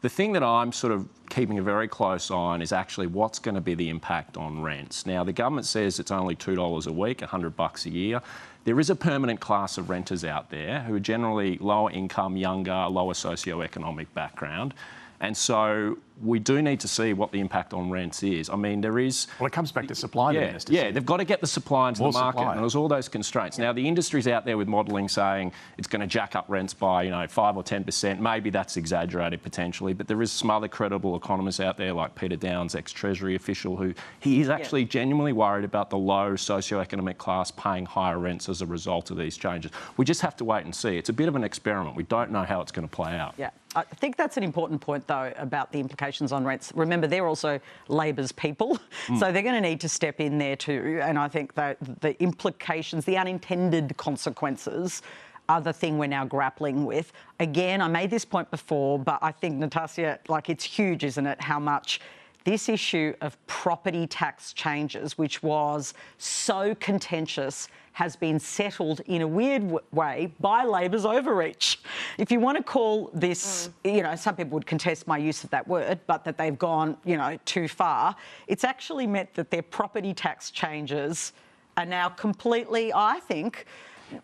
The thing that I'm sort of keeping a very close eye on is actually what's going to be the impact on rents. Now, the government says it's only $2 a week, $100 a year. There is a permanent class of renters out there who are generally lower income, younger, lower socio-economic background. And so we do need to see what the impact on rents is. I mean, there is... Well, it comes back to supply. They've got to get the supply into the market, and there's all those constraints. Now, the industry's out there with modelling saying it's going to jack up rents by, 5 or 10%. Maybe that's exaggerated potentially, but there is some other credible economists out there like Peter Downs, ex-Treasury official, who he is actually genuinely worried about the low socio-economic class paying higher rents as a result of these changes. We just have to wait and see. It's a bit of an experiment. We don't know how it's going to play out. Yeah. I think that's an important point, though, about the implications implications on rents. Remember, they're also Labor's people, so they're going to need to step in there too. And I think that the implications, the unintended consequences, are the thing we're now grappling with. Again, I made this point before, but I think, Natassia, like, it's huge, isn't it, how much this issue of property tax changes, which was so contentious, has been settled in a weird way by Labor's overreach. If you want to call this, you know, some people would contest my use of that word, but that they've gone, you know, too far, it's actually meant that their property tax changes are now completely, I think,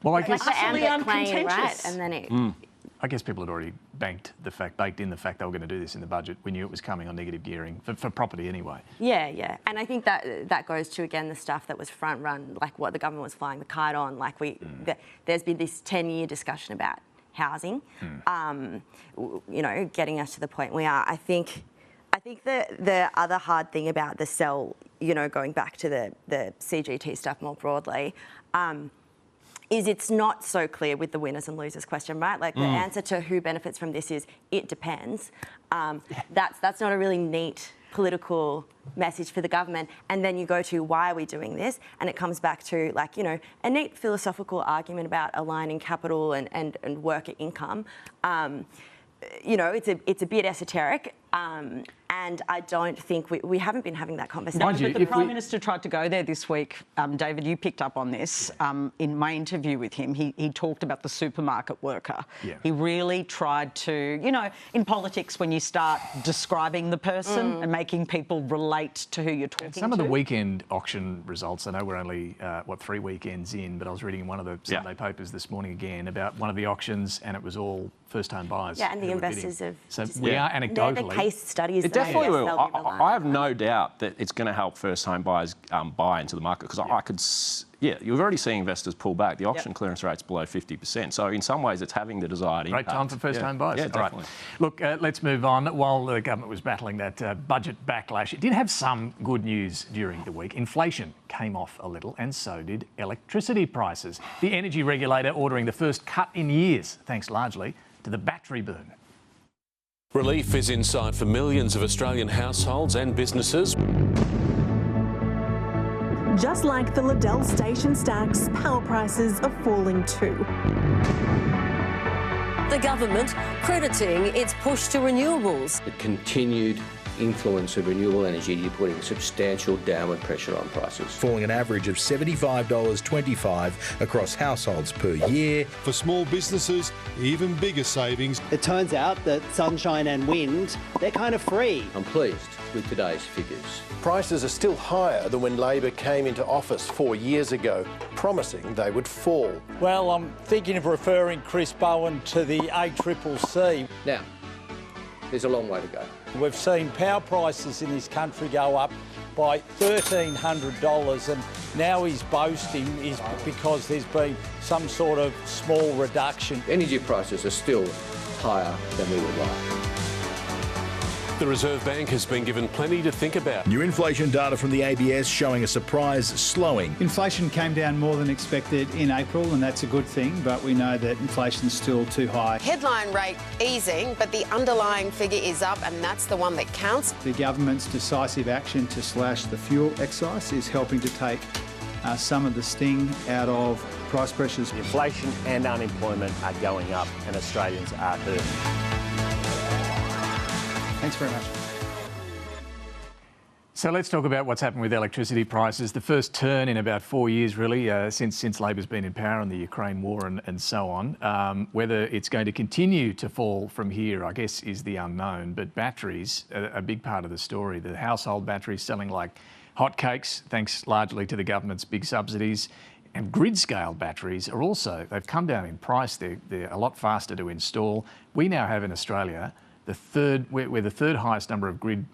I guess utterly uncontentious. Right, and then it... I guess people had already baked in the fact they were going to do this in the budget. We knew it was coming on negative gearing, for property anyway. Yeah. And I think that goes to, again, the stuff that was front run, like what the government was flying the kite on. Like there's been this 10-year discussion about housing, you know, getting us to the point we are. I think the other hard thing about the cell, you know, going back to the CGT stuff more broadly, is it's not so clear with the winners and losers question, right? Like the answer to who benefits from this is it depends. That's not a really neat political message for the government. And then you go to why are we doing this? And it comes back to, like, you know, a neat philosophical argument about aligning capital and worker income. You know, it's a bit esoteric. And I don't think we haven't been having that conversation. No, but the Prime Minister tried to go there this week. David, you picked up on this. In my interview with him, he talked about the supermarket worker. Yeah. He really tried to, you know, in politics, when you start describing the person and making people relate to who you're talking to. Some of the weekend auction results, I know we're only, 3 weekends in, but I was reading in one of the Sunday papers this morning again about one of the auctions, and it was all first-home buyers. Yeah, and the investors have... So we are anecdotally... The case studies... It definitely will. I have no doubt that it's going to help first-home buyers buy into the market, because I could... Yeah, you're already seeing investors pull back. The auction clearance rate's below 50%. So in some ways, it's having the desired impact. Great time for first-home buyers. Yeah, definitely. Right. Look, let's move on. While the government was battling that budget backlash, it did have some good news during the week. Inflation came off a little, and so did electricity prices. The energy regulator ordering the first cut in years, thanks largely to the battery boom. Relief is in sight for millions of Australian households and businesses. Just like the Liddell station stacks, power prices are falling too. The government crediting its push to renewables. The continued influence of renewable energy putting substantial downward pressure on prices. Falling an average of $75.25 across households per year. For small businesses, even bigger savings. It turns out that sunshine and wind, they're kind of free. I'm pleased with today's figures. Prices are still higher than when Labor came into office 4 years ago, promising they would fall. Well, I'm thinking of referring Chris Bowen to the ACCC. Now, there's a long way to go. We've seen power prices in this country go up by $1,300, and now he's boasting is because there's been some sort of small reduction. Energy prices are still higher than we would like. The Reserve Bank has been given plenty to think about. New inflation data from the ABS showing a surprise slowing. Inflation came down more than expected in April, and that's a good thing, but we know that inflation's still too high. Headline rate easing, but the underlying figure is up, and that's the one that counts. The government's decisive action to slash the fuel excise is helping to take some of the sting out of price pressures. Inflation and unemployment are going up, and Australians are hurt. Thanks very much. So let's talk about what's happened with electricity prices. The first turn in about 4 years, really, since Labor's been in power and the Ukraine war and so on. Whether it's going to continue to fall from here, I guess, is the unknown. But batteries are a big part of the story. The household batteries selling like hotcakes, thanks largely to the government's big subsidies. And grid-scale batteries are also, they've come down in price. They're a lot faster to install. We now have in Australia we're the third highest number of grid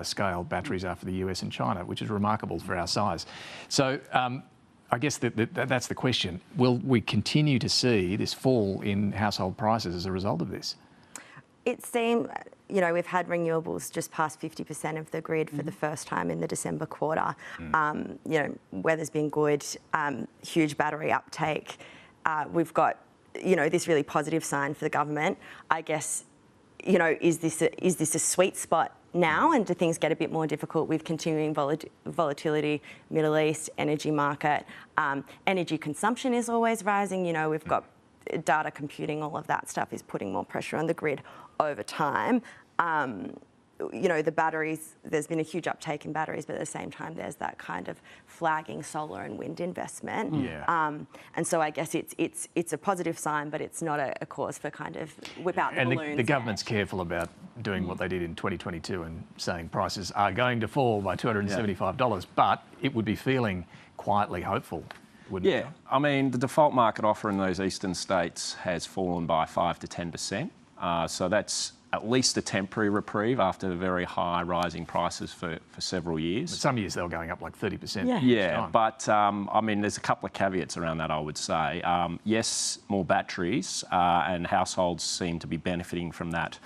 scale batteries after the US and China, which is remarkable for our size. So I guess that's the question. Will we continue to see this fall in household prices as a result of this? It seems, you know, we've had renewables just past 50% of the grid for the first time in the December quarter. You know, weather's been good, huge battery uptake. We've got, you know, this really positive sign for the government. I guess, you know, is this a sweet spot now, and do things get a bit more difficult with continuing volatility, Middle East, energy market, energy consumption is always rising. You know, we've got data computing, all of that stuff is putting more pressure on the grid over time. You know, the batteries, there's been a huge uptake in batteries, but at the same time, there's that kind of flagging solar and wind investment. And so I guess it's a positive sign, but it's not a cause for kind of whip out the balloons. And the government's careful about doing what they did in 2022 and saying prices are going to fall by $275, but it would be feeling quietly hopeful, wouldn't it? Yeah, I mean, the default market offer in those eastern states has fallen by 5 to 10%. So that's at least a temporary reprieve after the very high rising prices for several years. But some years they were going up like 30%. Yeah, but I mean, there's a couple of caveats around that, I would say. Yes, more batteries and households seem to be benefiting from that,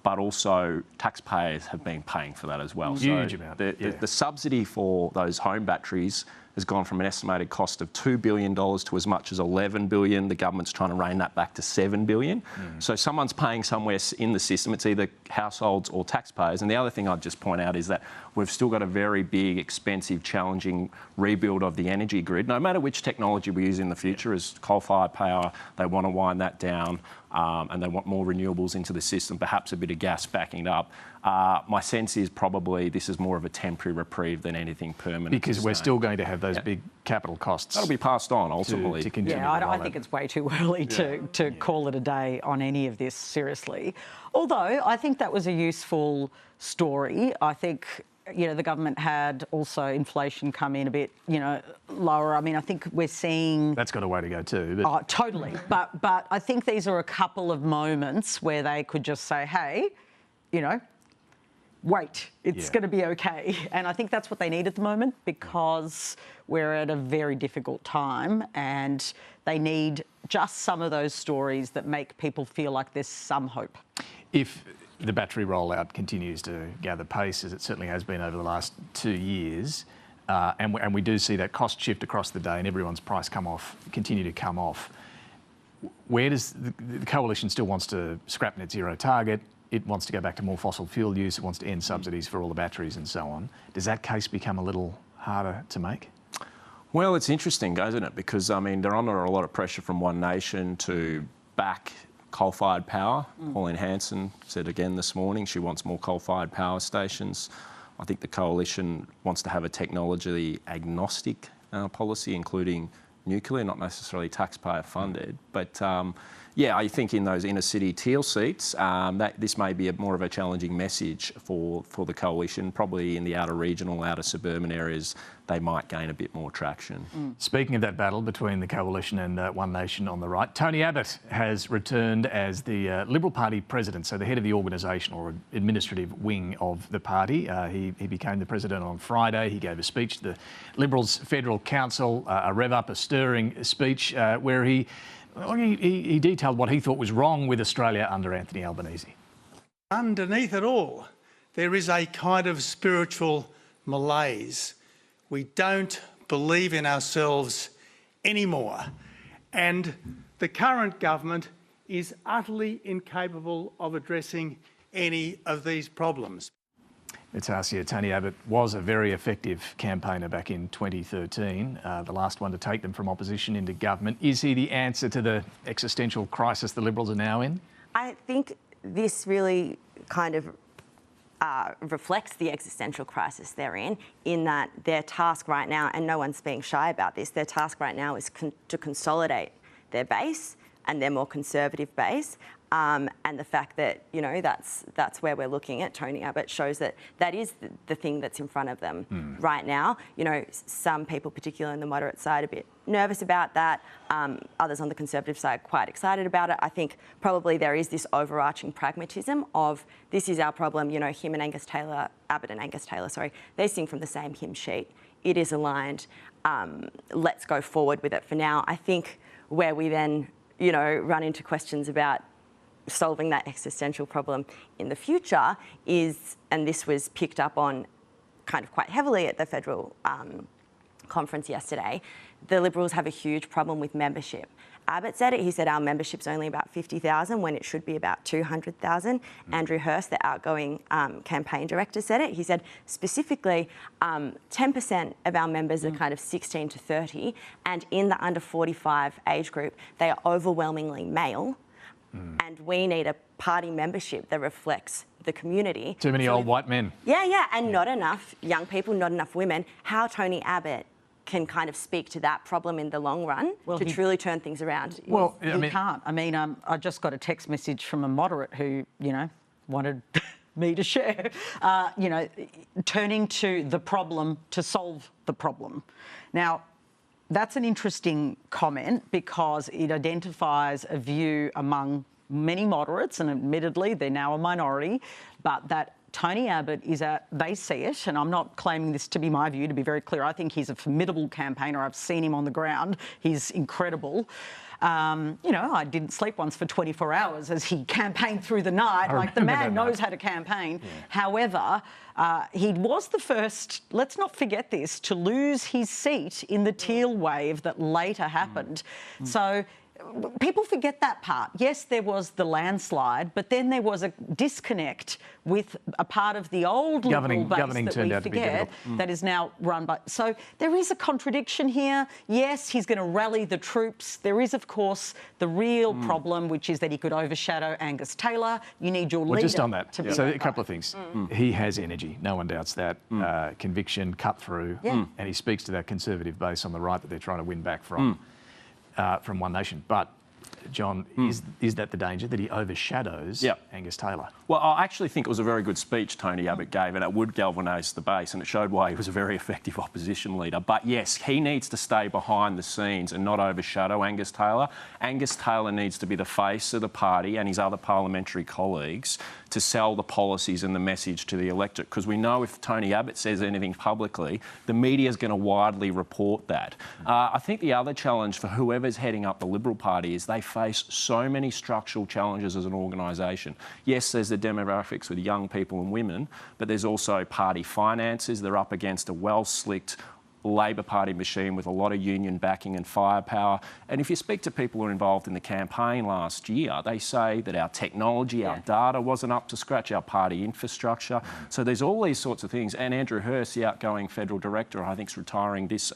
but also taxpayers have been paying for that as well. Huge amount. The subsidy for those home batteries has gone from an estimated cost of $2 billion to as much as $11 billion. The government's trying to rein that back to $7 billion. So someone's paying somewhere in the system. It's either households or taxpayers. And the other thing I'd just point out is that we've still got a very big, expensive, challenging rebuild of the energy grid. No matter which technology we use in the future, as coal-fired power, they want to wind that down. And they want more renewables into the system, perhaps a bit of gas backing it up. My sense is probably this is more of a temporary reprieve than anything permanent. Because we're still going to have those big capital costs. That'll be passed on ultimately. To continue. I think it's way too early to call it a day on any of this, seriously. Although I think that was a useful story. I think, you know, the government had also inflation come in a bit, you know, lower. I mean, I think we're seeing... That's got a way to go too. But... Oh, totally. But I think these are a couple of moments where they could just say, hey, you know, wait, it's going to be okay. And I think that's what they need at the moment, because we're at a very difficult time and they need just some of those stories that make people feel like there's some hope. If the battery rollout continues to gather pace, as it certainly has been over the last 2 years, and we do see that cost shift across the day and everyone's price continue to come off, where does the coalition still wants to scrap net zero target? It wants to go back to more fossil fuel use. It wants to end subsidies for all the batteries and so on. Does that case become a little harder to make? Well, it's interesting, isn't it? Because, I mean, they're under a lot of pressure from One Nation to back coal-fired power. Pauline Hanson said again this morning she wants more coal-fired power stations. I think the coalition wants to have a technology agnostic policy, including nuclear, not necessarily taxpayer funded. But yeah, I think in those inner city Teal seats, that this may be more of a challenging message for the coalition. Probably in the outer regional, outer suburban areas, they might gain a bit more traction. Speaking of that battle between the coalition and One Nation on the right, Tony Abbott has returned as the Liberal Party president, so the head of the organisation or administrative wing of the party. He became the president on Friday. He gave a speech to the Liberals Federal Council, a rev-up, a stirring speech where he detailed what he thought was wrong with Australia under Anthony Albanese. Underneath it all, there is a kind of spiritual malaise. We don't believe in ourselves anymore. And the current government is utterly incapable of addressing any of these problems. Natassia, Tony Abbott was a very effective campaigner back in 2013, the last one to take them from opposition into government. Is he the answer to the existential crisis the Liberals are now in? I think this really kind of reflects the existential crisis they're in that their task right now, and no one's being shy about this, their task right now is to consolidate their base and their more conservative base. And the fact that, you know, that's where we're looking at Tony Abbott shows that that is the thing that's in front of them right now. You know, some people, particularly on the moderate side, a bit nervous about that. Others on the Conservative side quite excited about it. I think probably there is this overarching pragmatism of this is our problem. You know, him and Abbott and Angus Taylor, sorry, they sing from the same hymn sheet. It is aligned. Let's go forward with it for now. I think where we then, you know, run into questions about solving that existential problem in the future is, and this was picked up on kind of quite heavily at the federal conference yesterday, the Liberals have a huge problem with membership. Abbott said it. He said our membership's only about 50,000 when it should be about 200,000. Andrew Hurst, the outgoing campaign director, said it. He said specifically 10% of our members are kind of 16 to 30, and in the under 45 age group, they are overwhelmingly male. And we need a party membership that reflects the community. Too many old white men. Yeah, and not enough young people, not enough women. How Tony Abbott can kind of speak to that problem in the long run to truly turn things around. Well, he can't. I mean, I just got a text message from a moderate who, wanted me to share, turning to the problem to solve the problem. Now, that's an interesting comment because it identifies a view among many moderates, and admittedly they're now a minority, but that Tony Abbott they see it, and I'm not claiming this to be my view, to be very clear. I think he's a formidable campaigner. I've seen him on the ground. He's incredible. I didn't sleep once for 24 hours as he campaigned through the night. Like, the man knows how to campaign. Yeah. However, he was the first, let's not forget this, to lose his seat in the Teal wave that later happened. So people forget that part. Yes, there was the landslide, but then there was a disconnect with a part of the old Liberal base that we forget that is now run by... So there is a contradiction here. Yes, he's going to rally the troops. There is, of course, the real problem, which is that he could overshadow Angus Taylor. You need your leader just on that. to be So a couple of things. He has energy. No one doubts that. Conviction, cut through. And he speaks to that Conservative base on the right that they're trying to win back from One Nation. But, John, is that the danger, that he overshadows Angus Taylor? Well, I actually think it was a very good speech Tony Abbott gave, and it would galvanise the base, and it showed why he was a very effective opposition leader. But yes, he needs to stay behind the scenes and not overshadow Angus Taylor. Angus Taylor needs to be the face of the party and his other parliamentary colleagues to sell the policies and the message to the electorate, because we know if Tony Abbott says anything publicly, the media is going to widely report that. I think the other challenge for whoever's heading up the Liberal Party is they face so many structural challenges as an organisation. Yes, there's the demographics with young people and women, but there's also party finances. They're up against a well-slicked Labor Party machine with a lot of union backing and firepower. And if you speak to people who were involved in the campaign last year, they say that our technology, our data wasn't up to scratch, our party infrastructure. So there's all these sorts of things. And Andrew Hurst, the outgoing federal director, I think is retiring this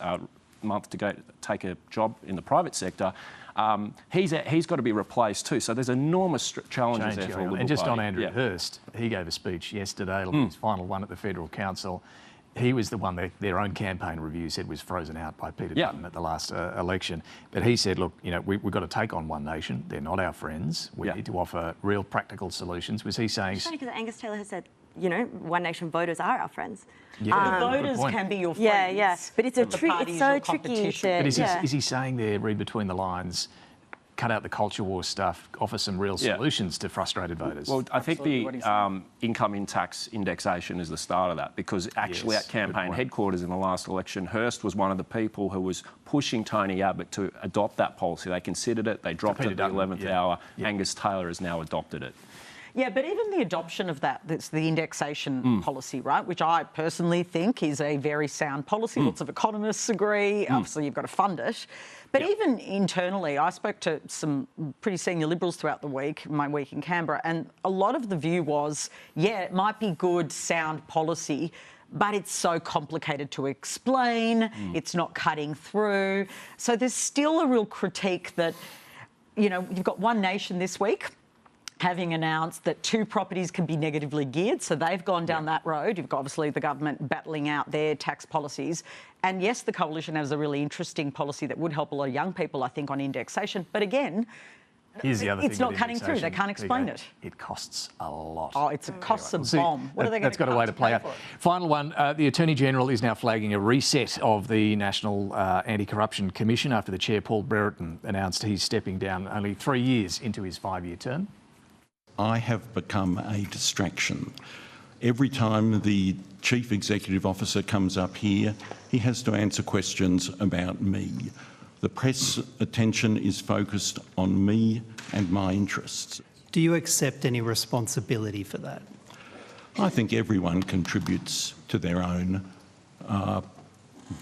month to go take a job in the private sector. He's got to be replaced too. So there's enormous challenges there for the Liberal And just Party. on Andrew Hurst, he gave a speech yesterday, it'll be his final one at the Federal Council. He was the one their own campaign review said was frozen out by Peter Dutton at the last election. But he said, look, we've got to take on One Nation. They're not our friends. We need to offer real practical solutions. Was he saying... It's funny because Angus Taylor has said, One Nation voters are our friends. Yeah, the voters can be your friends. Yeah. But it's so tricky to... But is he saying there, read between the lines, cut out the culture war stuff, offer some real solutions to frustrated voters? Well, I think the income tax indexation is the start of that, because actually at campaign headquarters in the last election, Hurst was one of the people who was pushing Tony Abbott to adopt that policy. They considered it, they dropped it at the 11th hour. Angus Taylor has now adopted it. Yeah, but even the adoption of that's the indexation policy, right, which I personally think is a very sound policy. Lots of economists agree. Obviously, you've got to fund it. But even internally, I spoke to some pretty senior Liberals throughout the week, my week in Canberra, and a lot of the view was, it might be good, sound policy, but it's so complicated to explain, it's not cutting through. So there's still a real critique that, you've got One Nation this week, having announced that 2 properties can be negatively geared. So they've gone down that road. You've got obviously the government battling out their tax policies. And yes, the coalition has a really interesting policy that would help a lot of young people, I think, on indexation. But again, here's the other thing it's not cutting through. They can't explain it. It costs a lot. Oh, it costs a bomb. What are they going to That's got a way to play out. Final one, the Attorney-General is now flagging a reset of the National Anti-Corruption Commission after the Chair, Paul Brereton, announced he's stepping down only 3 years into his 5-year term. I have become a distraction. Every time the Chief Executive Officer comes up here, he has to answer questions about me. The press attention is focused on me and my interests. Do you accept any responsibility for that? I think everyone contributes to their own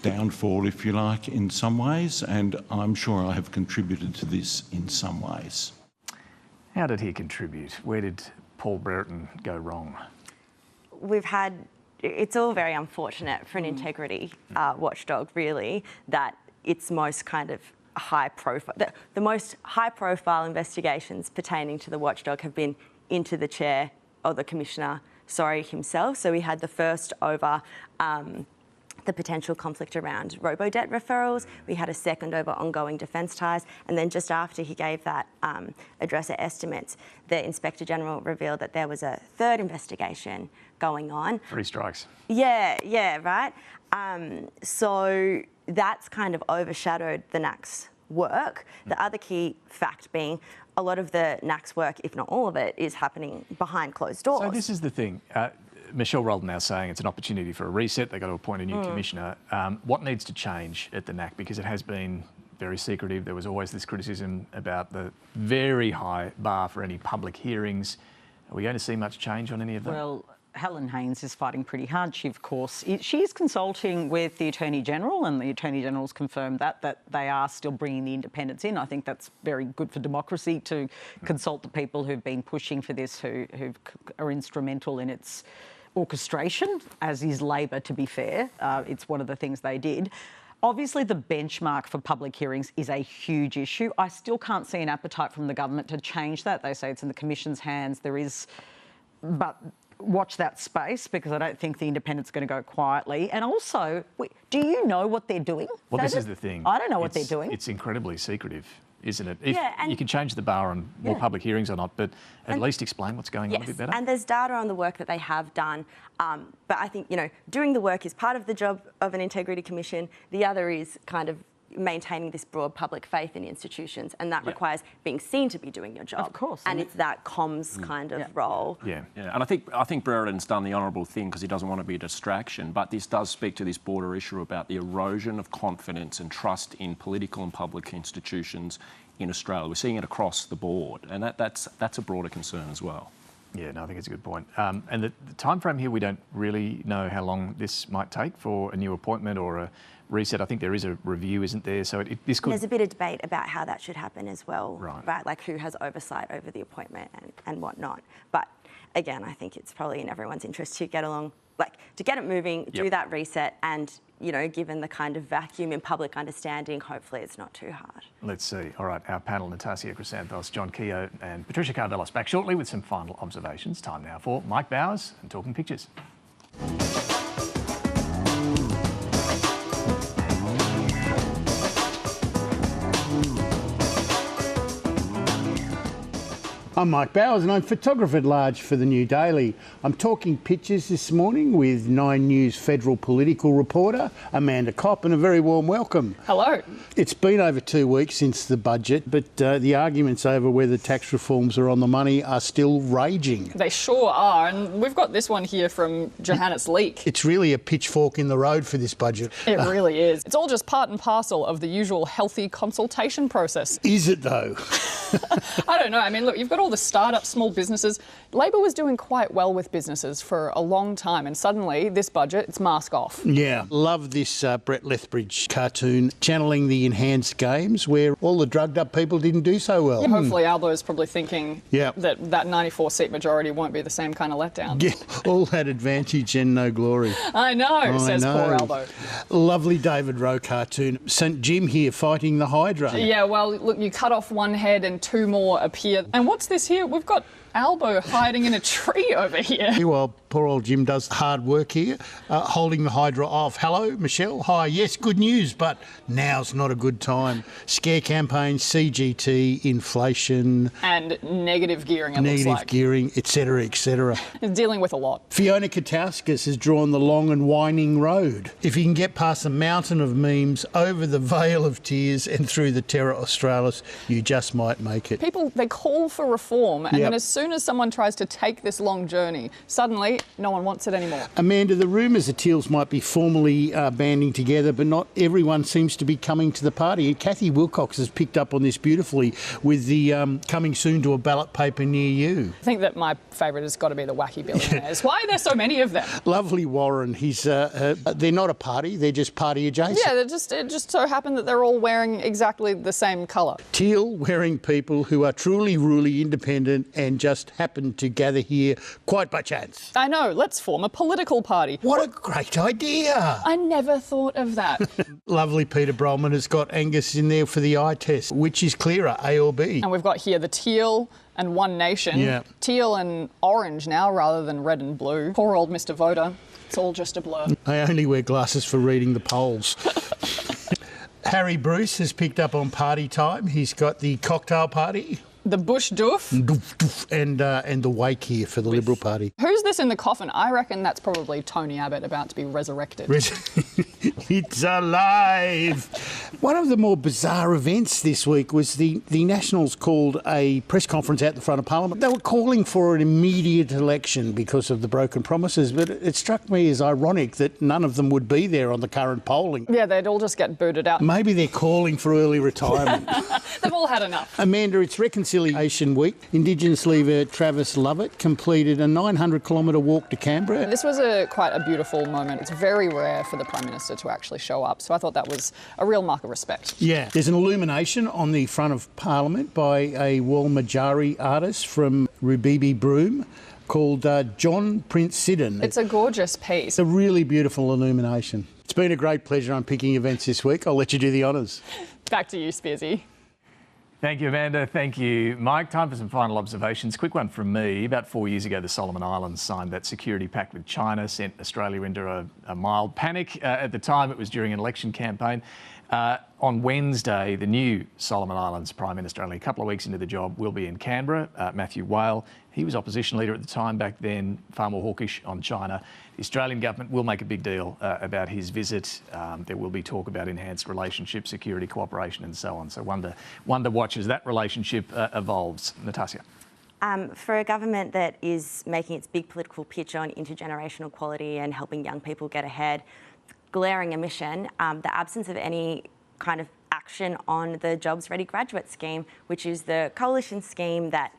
downfall, if you like, in some ways, and I'm sure I have contributed to this in some ways. How did he contribute? Where did Paul Brereton go wrong? It's all very unfortunate for an integrity watchdog, really, that its most kind of high profile, the most high profile investigations pertaining to the watchdog have been into the chair or the commissioner, himself. So we had the first over the potential conflict around robo-debt referrals. We had a second over ongoing defence ties. And then just after he gave that address at estimates, the Inspector General revealed that there was a third investigation going on. 3 strikes. Yeah, right. So that's kind of overshadowed the NACC's work. The other key fact being a lot of the NACC's work, if not all of it, is happening behind closed doors. So this is the thing. Michelle Roldan now saying it's an opportunity for a reset. They've got to appoint a new commissioner. What needs to change at the NACC? Because it has been very secretive. There was always this criticism about the very high bar for any public hearings. Are we going to see much change on any of that? Well, Helen Haines is fighting pretty hard. She is consulting with the Attorney General, and the Attorney General's confirmed that they are still bringing the independents in. I think that's very good for democracy to consult the people who've been pushing for this, who are instrumental in its orchestration, as is Labor, to be fair. It's one of the things they did. Obviously, the benchmark for public hearings is a huge issue. I still can't see an appetite from the government to change that. They say it's in the Commission's hands. But watch that space, because I don't think the independent's going to go quietly. And also, do you know what they're doing? Well, this is the thing. I don't know what they're doing. It's incredibly secretive, isn't it? You can change the bar on more public hearings or not, but at least explain what's going on a bit better. And there's data on the work that they have done. But I think, doing the work is part of the job of an integrity commission. The other is kind of maintaining this broad public faith in institutions, and that requires being seen to be doing your job. Of course. And it's that comms kind of role. Yeah, and I think Brereton's done the honourable thing because he doesn't want to be a distraction, but this does speak to this broader issue about the erosion of confidence and trust in political and public institutions in Australia. We're seeing it across the board, and that's a broader concern as well. Yeah, no, I think it's a good point. And the time frame here, we don't really know how long this might take for a new appointment or a reset. I think there is a review, isn't there? So this could... There's a bit of debate about how that should happen as well, right? Like who has oversight over the appointment and whatnot. But again, I think it's probably in everyone's interest to get it moving, do that reset, and given the kind of vacuum in public understanding, hopefully it's not too hard. Let's see. All right, our panel, Natassia Chrysanthos, John Kehoe and Patricia Karvelas, back shortly with some final observations. Time now for Mike Bowers and Talking Pictures. I'm Mike Bowers and I'm photographer at large for the New Daily. I'm talking pictures this morning with 9 News federal political reporter Amanda Copp, and a very warm welcome. Hello. It's been over 2 weeks since the budget, but the arguments over whether tax reforms are on the money are still raging. They sure are, and we've got this one here from Johannes Leek. It's really a pitchfork in the road for this budget. It really is. It's all just part and parcel of the usual healthy consultation process. Is it though? I don't know. I mean, look, you've got all the start-up small businesses. Labor was doing quite well with businesses for a long time, and suddenly this budget, it's mask off. Yeah, love this Brett Lethbridge cartoon channeling the enhanced games where all the drugged up people didn't do so well. Yeah, hopefully Albo's probably thinking that 94-seat majority won't be the same kind of letdown. Yeah, all had advantage and no glory. I know, says poor Albo. Lovely David Rowe cartoon. St Jim here fighting the Hydra. Yeah, well, look, you cut off one head and 2 more appear. And what's this here? We've got Albo hiding in a tree over here. Well, poor old Jim does hard work here, holding the Hydra off. Hello, Michelle. Hi. Yes, good news, but now's not a good time. Scare campaigns, CGT, inflation. And negative gearing, it looks like. Negative gearing, etc., etc. Dealing with a lot. Fiona Katauskas has drawn the long and winding road. If you can get past the mountain of memes, over the veil of tears and through the Terra Australis, you just might make it. People, they call for reform, and then as soon as someone tries to take this long journey, suddenly no one wants it anymore. Amanda, the rumours the Teals might be formally banding together, but not everyone seems to be coming to the party. Kathy Wilcox has picked up on this beautifully with the coming soon to a ballot paper near you. I think that my favourite has got to be the wacky billionaires. Why are there so many of them? Lovely Warren. They're not a party, they're just party adjacent. Yeah, it just so happened that they're all wearing exactly the same colour. Teal wearing people who are truly, really independent and just happen to gather here quite by chance. I know, let's form a political party. What a great idea. I never thought of that. Lovely Peter Brolman has got Angus in there for the eye test. Which is clearer, A or B? And we've got here the Teal and One Nation. Yeah. Teal and orange now rather than red and blue. Poor old Mr Voter. It's all just a blur. I only wear glasses for reading the polls. Harry Bruce has picked up on party time. He's got the cocktail party. The Bush Doof. And the wake here for the Liberal Party. Who's this in the coffin? I reckon that's probably Tony Abbott about to be resurrected. It's alive. One of the more bizarre events this week was the Nationals called a press conference out the front of Parliament. They were calling for an immediate election because of the broken promises, but it struck me as ironic that none of them would be there on the current polling. Yeah, they'd all just get booted out. Maybe they're calling for early retirement. They've all had enough. Amanda, it's Reconciliation Week. Indigenous leader Travis Lovett completed a 900-kilometre walk to Canberra. This was quite a beautiful moment. It's very rare for the Prime Minister to actually show up, so I thought that was a real mark of respect. Yeah, there's an illumination on the front of Parliament by a Walmajari artist from Rubibi Broome called John Prince Sidon. It's a gorgeous piece. It's a really beautiful illumination. It's been a great pleasure unpicking events this week. I'll let you do the honours. Back to you, Spearsy. Thank you, Amanda. Thank you, Mike. Time for some final observations. Quick one from me. About 4 years ago, the Solomon Islands signed that security pact with China, sent Australia into a mild panic. At the time, it was during an election campaign. On Wednesday, the new Solomon Islands Prime Minister, only a couple of weeks into the job, will be in Canberra. Matthew Whale, he was opposition leader at the time back then, far more hawkish on China. The Australian government will make a big deal about his visit. There will be talk about enhanced relationships, security cooperation and so on. So one to watch as that relationship evolves. Natassia. For a government that is making its big political pitch on intergenerational equality and helping young people get ahead, glaring omission, the absence of any kind of action on the Jobs Ready Graduate Scheme, which is the coalition scheme that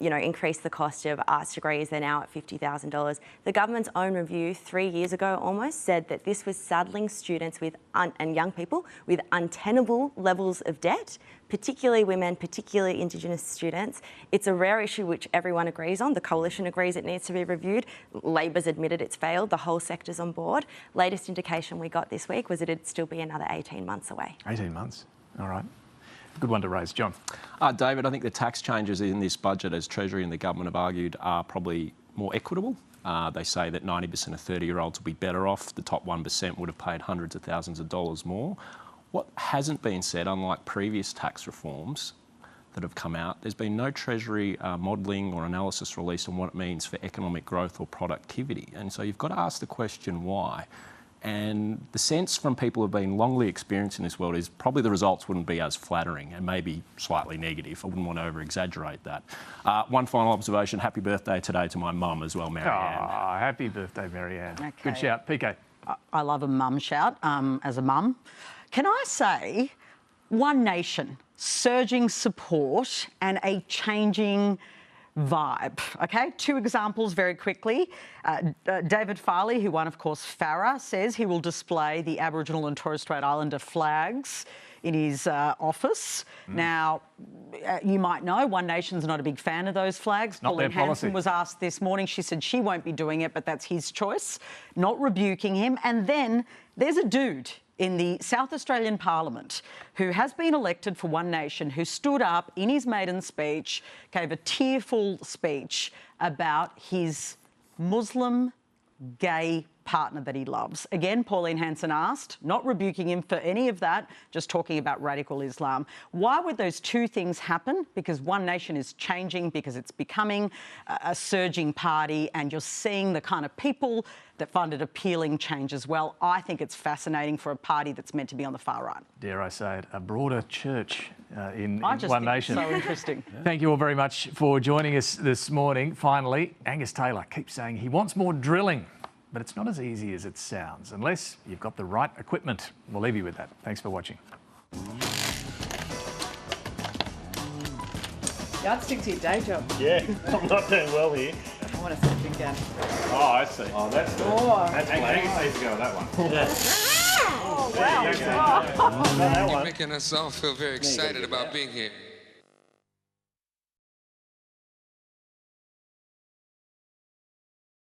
increased the cost of arts degrees. They're now at $50,000. The government's own review 3 years ago almost said that this was saddling students with and young people with untenable levels of debt, particularly women, particularly Indigenous students. It's a rare issue which everyone agrees on. The coalition agrees it needs to be reviewed. Labor's admitted it's failed. The whole sector's on board. Latest indication we got this week was that it'd still be another 18 months away. 18 months. All right. Good one to raise. John. David, I think the tax changes in this budget, as Treasury and the government have argued, are probably more equitable. They say that 90% of 30-year-olds will be better off. The top 1% would have paid hundreds of thousands of dollars more. What hasn't been said, unlike previous tax reforms that have come out, there's been no Treasury modelling or analysis released on what it means for economic growth or productivity. And so you've got to ask the question why. And the sense from people who've been longly experienced in this world is probably the results wouldn't be as flattering and maybe slightly negative. I wouldn't want to over-exaggerate that. One final observation, happy birthday today to my mum as well, Mary Ann. Oh, happy birthday, Mary Ann. Okay. Good shout. PK. I love a mum shout as a mum. Can I say One Nation, surging support and a changing vibe. Okay, two examples very quickly. David Farley, who won, of course, Farah, says he will display the Aboriginal and Torres Strait Islander flags in his office. Now, you might know One Nation's not a big fan of those flags. Pauline Hanson was asked this morning. She said she won't be doing it, but that's his choice, not rebuking him. And then there's a dude in the South Australian Parliament who has been elected for One Nation, who stood up in his maiden speech, gave a tearful speech about his Muslim gay partner that he loves. Again, Pauline Hanson asked, not rebuking him for any of that, just talking about radical Islam. Why would those two things happen? Because One Nation is changing, because it's becoming a surging party, and you're seeing the kind of people that find it appealing change as well. I think it's fascinating for a party that's meant to be on the far right. Dare I say it, a broader church in I just One think Nation. it's so interesting. Thank you all very much for joining us this morning. Finally, Angus Taylor keeps saying he wants more drilling, but it's not as easy as it sounds unless you've got the right equipment. We'll leave you with that. Thanks for watching. You ought to stick to your day job. Yeah, I'm not doing well here. I want to sit down. Oh, I see. Oh, that's good. Oh, That's Angus needs to go with that one. Yeah. Oh, wow. You're making us all feel very excited about being here.